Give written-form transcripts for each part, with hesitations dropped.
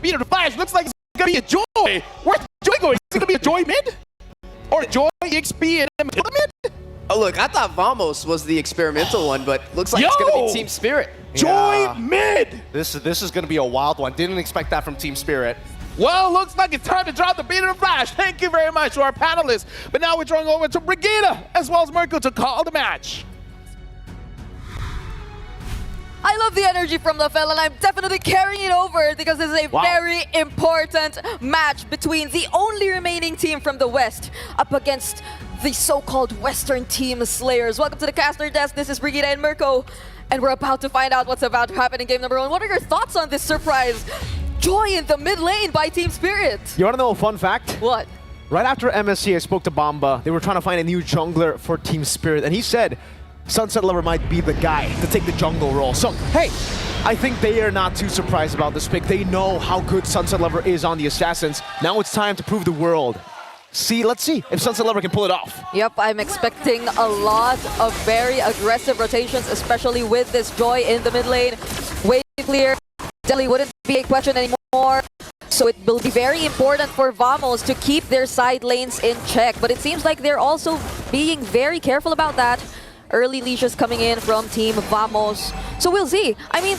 beat of the Flash. Looks like it's gonna be a Joy. Where's Joy going? Is it gonna be a Joy mid? Or Joy, EXP, and then the mid? Oh, look, I thought Vamos was the experimental one, but looks like it's going to be Team Spirit. Joy mid! This is going to be a wild one. Didn't expect that from Team Spirit. Well, looks like it's time to drop the beat of the Flash. Thank you very much to our panelists. But now we're drawing over to Brigida as well as Mirko to call the match. I love the energy from LaFell, and I'm definitely carrying it over because this is a very important match between the only remaining team from the West up against the so-called Western Team Slayers. Welcome to the caster desk. This is Brigida and Mirko, and we're about to find out what's about to happen in game number 1. What are your thoughts on this surprise Joy in the mid lane by Team Spirit? You want to know a fun fact? What? Right after MSC, I spoke to Bamba. They were trying to find a new jungler for Team Spirit, and he said Sunset Lover might be the guy to take the jungle role. So, hey, I think they are not too surprised about this pick. They know how good Sunset Lover is on the Assassins. Now it's time to prove the world. Let's see if Sunset Lover can pull it off. Yep, I'm expecting a lot of very aggressive rotations, especially with this Joy in the mid lane. Way clear, definitely wouldn't be a question anymore. So it will be very important for Vamos to keep their side lanes in check. But it seems like they're also being very careful about that. Early leashes coming in from Team Vamos. So we'll see. I mean,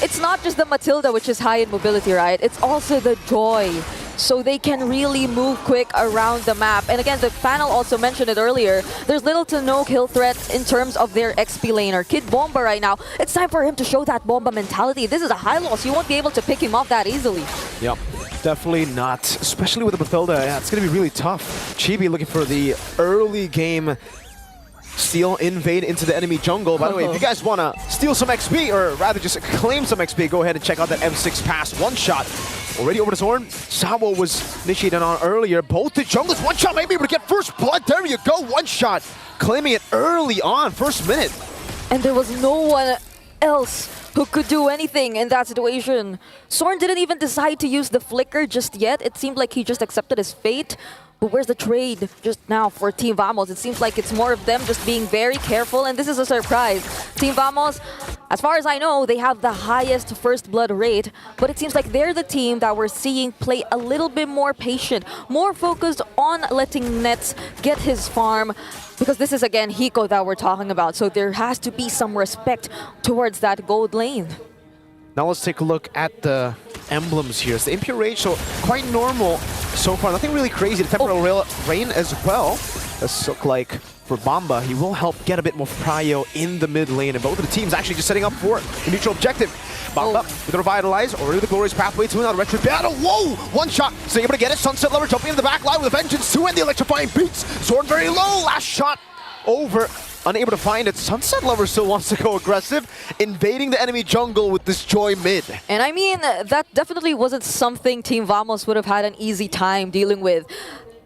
it's not just the Matilda which is high in mobility, right? It's also the Joy. So they can really move quick around the map. And again, the panel also mentioned it earlier. There's little to no kill threat in terms of their XP laner. Kid Bomba right now, it's time for him to show that Bomba mentality. This is a high loss. You won't be able to pick him off that easily. Yep, definitely not. Especially with the Matilda. Yeah, it's going to be really tough. Chibi looking for the early game steal, invade into the enemy jungle. By the way, if you guys want to steal some XP, or rather just claim some XP, go ahead and check out that M6 pass one-shot. Already over to Zorn. Sawo was initiated on earlier. Both the junglers, one-shot, maybe able to get first blood. There you go, one-shot. Claiming it early on, first minute. And there was no one else who could do anything in that situation. Zorn didn't even decide to use the flicker just yet. It seemed like he just accepted his fate. But where's the trade just now for Team Vamos? It seems like it's more of them just being very careful, and this is a surprise. Team Vamos, as far as I know, they have the highest first blood rate, but it seems like they're the team that we're seeing play a little bit more patient, more focused on letting Nets get his farm, because this is, again, Hiko that we're talking about, so there has to be some respect towards that gold lane. Now let's take a look at the emblems here. It's the Impure Rage, so quite normal so far. Nothing really crazy. The Temporal Rain as well. Let's look like for Bamba, he will help get a bit more prio in the mid lane. And both of the teams actually just setting up for the neutral objective. Bamba with the Revitalize, already the Glorious Pathway to another retro battle. Whoa! One shot, so able to get it. Sunset Lover jumping in the back line with a Vengeance 2 and the electrifying beats. Zorn very low, last shot over. Unable to find it. Sunset Lover still wants to go aggressive, invading the enemy jungle with this Joy mid. And I mean, that definitely wasn't something Team Vamos would have had an easy time dealing with.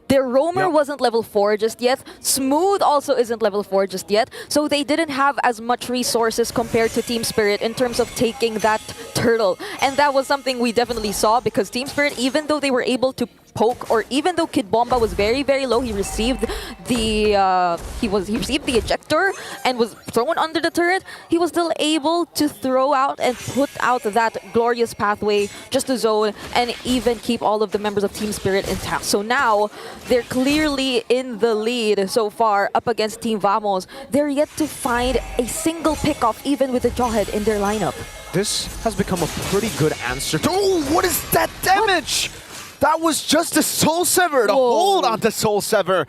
Their Roamer wasn't level 4 just yet. Smooth also isn't level 4 just yet. So they didn't have as much resources compared to Team Spirit in terms of taking that turtle. And that was something we definitely saw, because Team Spirit, even though they were able to poke, or even though Kid Bomba was very, very low, he received the he received the ejector and was thrown under the turret. He was still able to throw out and put out that Glorious Pathway just to zone and even keep all of the members of Team Spirit intact. So now they're clearly in the lead so far up against Team Vamos. They're yet to find a single pickoff even with a Jawhead in their lineup. This has become a pretty good answer. Oh, what is that damage? That was just a Soul Sever, to hold on to Soul Sever.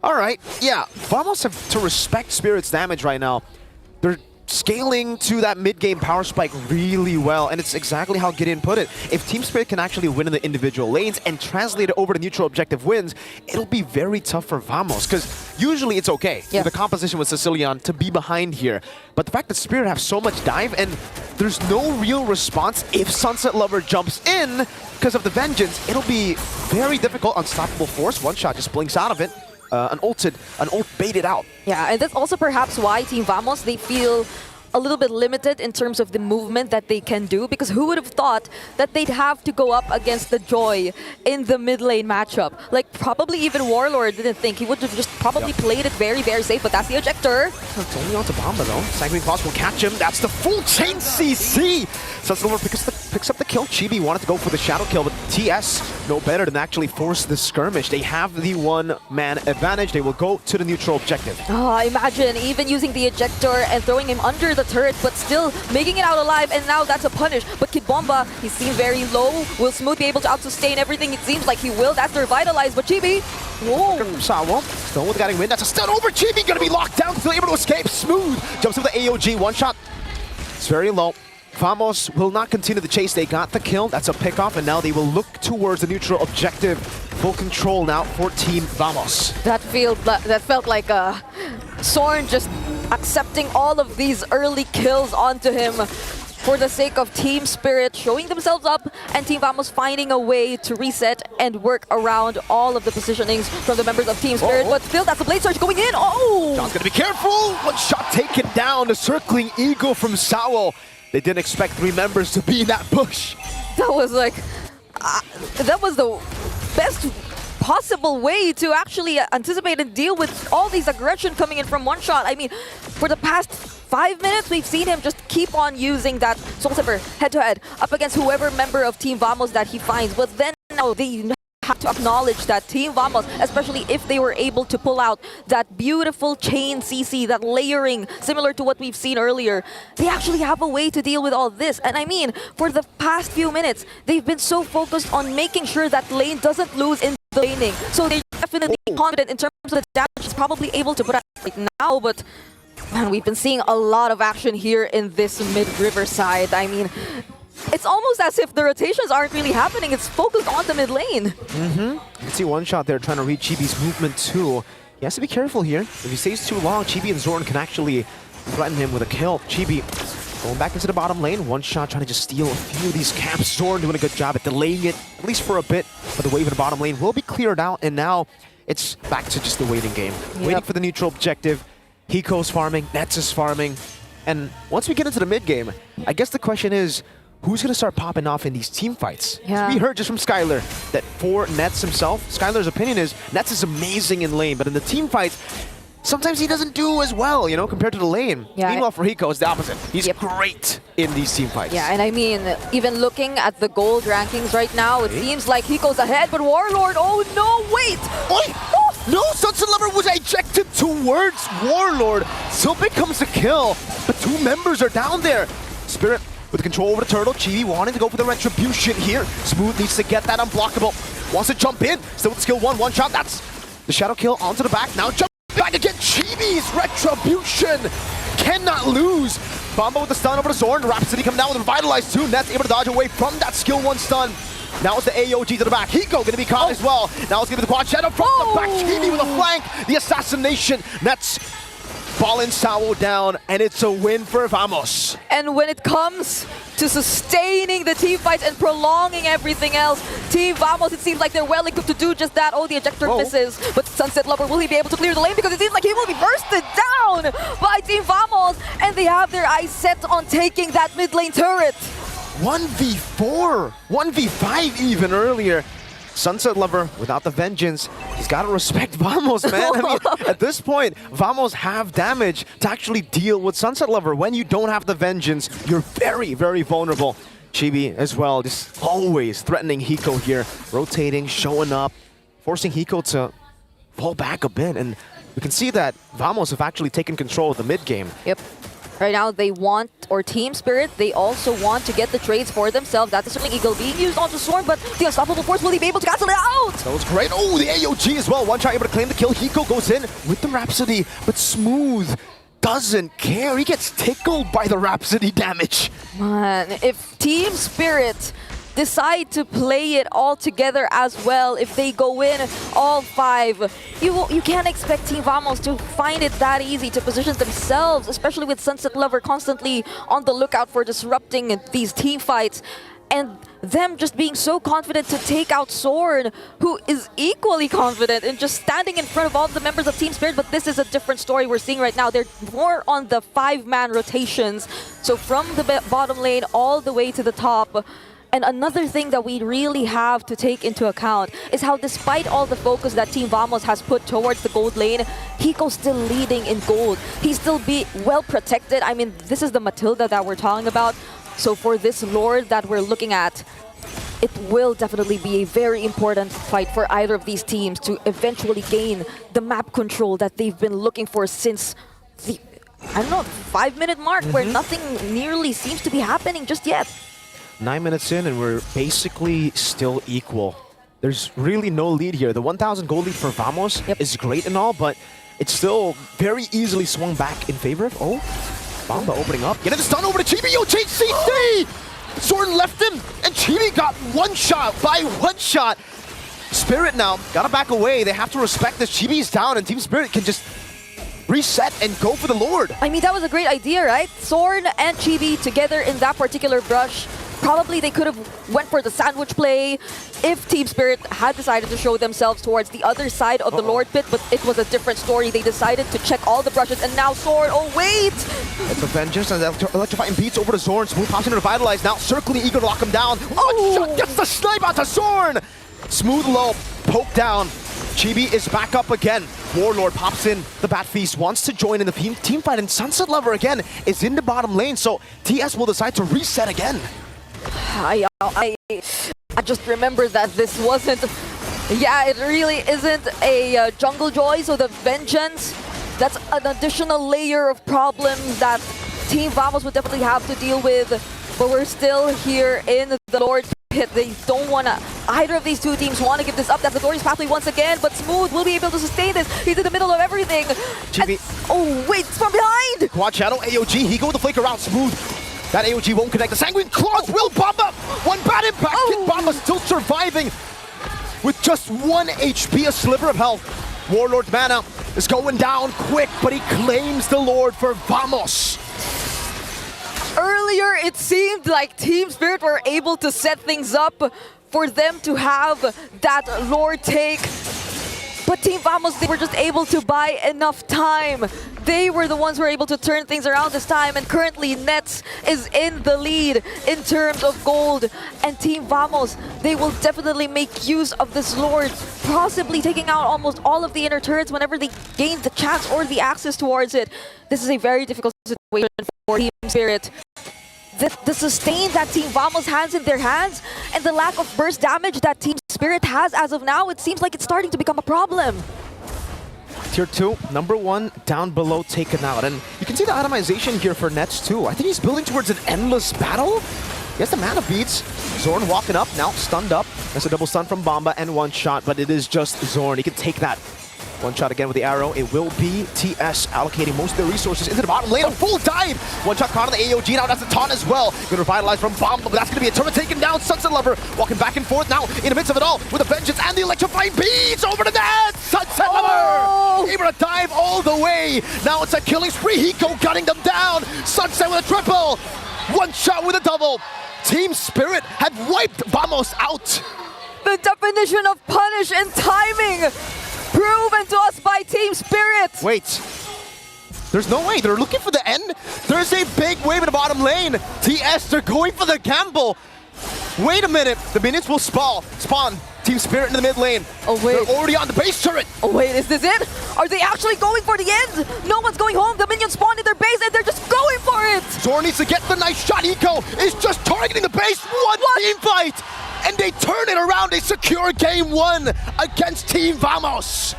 All right, yeah, Vamos have to respect Spirit's damage right now. They're scaling to that mid-game power spike really well, and it's exactly how Gideon put it. If Team Spirit can actually win in the individual lanes and translate it over to neutral objective wins, it'll be very tough for Vamos, because usually it's okay with the composition with Sicilian to be behind here. But the fact that Spirit have so much dive and there's no real response if Sunset Lover jumps in because of the Vengeance, it'll be very difficult. Unstoppable Force, one shot just blinks out of it. An ult baited out. Yeah, and that's also perhaps why Team Vamos, they feel a little bit limited in terms of the movement that they can do, because who would have thought that they'd have to go up against the Joy in the mid lane matchup? Like, probably even Warlord didn't think. He would have just probably played it very, very safe, but that's the ejector. It's only on to Bamba though. Sanguine Claws will catch him. That's the full chain CC. Sunset picks up the kill. Chibi wanted to go for the shadow kill, but TS no better than actually force the skirmish. They have the one-man advantage. They will go to the neutral objective. Oh, imagine even using the ejector and throwing him under the turret, but still making it out alive, and now that's a punish. But Kid Bomba, he seemed very low. Will Smooth be able to out-sustain everything? It seems like he will. That's the revitalize, but Chibi, whoa. Sawo, still with getting win. That's a stun over Chibi, gonna be locked down, still able to escape. Smooth jumps with the AOG, one shot. It's very low. Vamos will not continue the chase. They got the kill. That's a pick-off, and now they will look towards the neutral objective. Full control now for Team Vamos. That felt like Sorn just accepting all of these early kills onto him for the sake of team spirit, showing themselves up, and Team Vamos finding a way to reset and work around all of the positionings from the members of Team Spirit. But still, that's the Blade Surge going in. Oh! John's gonna be careful. One shot taken down. The circling eagle from Sawo. They didn't expect 3 members to be in that push. That was like, that was the best possible way to actually anticipate and deal with all these aggression coming in from one shot. I mean, for the past 5 minutes, we've seen him just keep on using that Soul Saver head-to-head up against whoever member of Team Vamos that he finds. But then now they have to acknowledge that Team Vamos, especially if they were able to pull out that beautiful chain CC, that layering, similar to what we've seen earlier, they actually have a way to deal with all this. And I mean, for the past few minutes, they've been so focused on making sure that lane doesn't lose in the laning. So they're definitely confident in terms of the damage he's probably able to put out right now, but man, we've been seeing a lot of action here in this mid-river side. I mean, it's almost as if the rotations aren't really happening. It's focused on the mid lane. You can see one shot there trying to read Chibi's movement too. He has to be careful here. If he stays too long, Chibi and Zorn can actually threaten him with a kill. Chibi going back into the bottom lane. One shot trying to just steal a few of these camps. Zorn doing a good job at delaying it, at least for a bit. But the wave in the bottom lane will be cleared out, and now it's back to just the waiting game. Waiting for the neutral objective. Hiko's farming, Nets is farming. And once we get into the mid game, I guess the question is, who's going to start popping off in these team fights? Yeah. We heard just from Skylar that for Nets himself, Skylar's opinion is Nets is amazing in lane, but in the team fights, sometimes he doesn't do as well, you know, compared to the lane. Yeah. Meanwhile, for Hiko, it's the opposite. He's great in these team fights. Yeah, and I mean, even looking at the gold rankings right now, it seems like Hiko's ahead, but Warlord, oh no, wait! Oi! No, Sunset Lover was ejected towards Warlord. Still becomes a kill, but 2 members are down there. Spirit with control over the turtle. Chibi wanting to go for the retribution here. Smooth needs to get that unblockable. Wants to jump in. Still with skill 1, one shot. That's the shadow kill onto the back. Now jump back again. Chibi's retribution cannot lose. Bomba with the stun over to Zorn. Rhapsody coming down with Revitalize 2. Nets able to dodge away from that skill 1 stun. Now it's the AOG to the back. Hiko gonna be caught as well. Now it's gonna be the quad shadow from the back. Chibi with a flank. The assassination. Nets ball in Sawo down, and it's a win for Vamos. And when it comes to sustaining the team fights and prolonging everything else, Team Vamos, it seems like they're well equipped to do just that. Oh, the ejector misses. But Sunset Lover, will he be able to clear the lane? Because it seems like he will be bursted down by Team Vamos, and they have their eyes set on taking that mid lane turret. 1v4, 1v5 even earlier. Sunset Lover, without the vengeance, he's got to respect Vamos, man. I mean, at this point, Vamos have damage to actually deal with Sunset Lover. When you don't have the vengeance, you're very, very vulnerable. Chibi as well, just always threatening Hiko here, rotating, showing up, forcing Hiko to fall back a bit. And we can see that Vamos have actually taken control of the mid game. Yep. Right now, they want, or Team Spirit, they also want to get the trades for themselves. That's certainly Eagle being used onto Storm, but the Unstoppable Force, will he be able to cancel it out? That was great. Oh, the AOG as well. One shot able to claim the kill. Hiko goes in with the Rhapsody, but Smooth doesn't care. He gets tickled by the Rhapsody damage. Man, if Team Spirit decide to play it all together as well, if they go in all 5, you can't expect Team Vamos to find it that easy to position themselves, especially with Sunset Lover constantly on the lookout for disrupting these team fights, and them just being so confident to take out Sorn, who is equally confident in just standing in front of all the members of Team Spirit. But this is a different story we're seeing right now. They're more on the 5-man rotations, so from the bottom lane all the way to the top. And another thing that we really have to take into account is how, despite all the focus that Team Vamos has put towards the gold lane, Hiko's still leading in gold. He's still well protected. I mean, this is the Matilda that we're talking about. So for this Lord that we're looking at, it will definitely be a very important fight for either of these teams to eventually gain the map control that they've been looking for since the, I don't know, 5-minute mark where nothing nearly seems to be happening just yet. 9 minutes in and we're basically still equal. There's really no lead here. The 1,000 gold lead for Vamos is great and all, but it's still very easily swung back in favor of... Oh, Bamba opening up. Getting the stun over to Chibi. Yo, JCC! Zorn left him, and Chibi got one shot by one shot. Spirit now gotta back away. They have to respect this. Chibi is down, and Team Spirit can just reset and go for the Lord. I mean, that was a great idea, right? Zorn and Chibi together in that particular brush. Probably they could have went for the sandwich play if Team Spirit had decided to show themselves towards the other side of the Lord pit, but it was a different story. They decided to check all the brushes, and now Zorn, oh wait! It's a Vengeance, and electrifying beats over to Zorn. Smooth pops into Revitalize, now circling, eager to lock him down. One shot gets the snipe out to Zorn! Smooth low, poke down. Chibi is back up again. Warlord pops in. The Bat Feast wants to join in the team fight, and Sunset Lover again is in the bottom lane, so TS will decide to reset again. I just remember that this wasn't... Yeah, it really isn't a Jungle Joy, so the Vengeance, that's an additional layer of problems that Team Vamos would definitely have to deal with. But we're still here in the Lord pit. They don't want to... Either of these two teams want to give this up. That's the Glorious Pathway once again, but Smooth will be able to sustain this. He's in the middle of everything. And, oh, wait, it's from behind! Quad Shadow, AOG, he go with the flicker out. Smooth. That AOG won't connect. The Sanguine Claws will bomb up. One bad impact. Kid Bomba still surviving with just 1 HP, a sliver of health. Warlord's mana is going down quick, but he claims the Lord for Vamos. Earlier, it seemed like Team Spirit were able to set things up for them to have that Lord take. But Team Vamos, they were just able to buy enough time. They were the ones who were able to turn things around this time, and currently Nets is in the lead in terms of gold. And Team Vamos, they will definitely make use of this Lord, possibly taking out almost all of the inner turrets whenever they gain the chance or the access towards it. This is a very difficult situation for Team Spirit. The sustain that Team Vamos has in their hands and the lack of burst damage that Team Spirit has as of now, it seems like it's starting to become a problem. Tier 2, number 1, down below, taken out. And you can see the itemization here for Nets too. I think he's building towards an endless battle. He has the mana beats. Zorn walking up, now stunned up. That's a double stun from Bomba and one shot, but it is just Zorn. He can take that. One shot again with the arrow. It will be TS allocating most of their resources into the bottom lane. A full dive! One shot caught on the AOG. Now that's a taunt as well. Going to revitalize from Bomba, but that's going to be a turret taken down. Sunset Lover walking back and forth now in the midst of it all with the Vengeance and the electrifying beats over to that! Sunset Lover! Able to dive all the way. Now it's a killing spree. Hiko gunning them down. Sunset with a triple. One shot with a double. Team Spirit had wiped Vamos out. The definition of punish and timing proven to us by Team Spirit. Wait. There's no way. They're looking for the end. There's a big wave in the bottom lane. TS, they're going for the gamble. Wait a minute. The minions will spawn. Team Spirit in the mid lane. Oh, wait. They're already on the base turret. Oh, wait. Is this it? Are they actually going for the end? No one's going home. The minions spawned in their base and they're just going for it. Zorn needs to get the nice shot. Eco is just targeting the base. One team fight. And they turn it around. They secure game 1 against Team Vamos.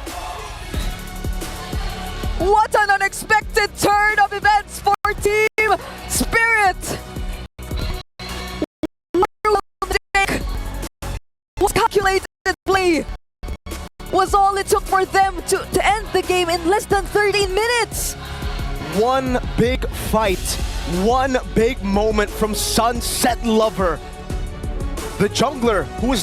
What an unexpected turn of events for Team Spirit. Was calculated play was all it took for them to end the game in less than 13 minutes. One big fight, one big moment from Sunset Lover. The jungler who is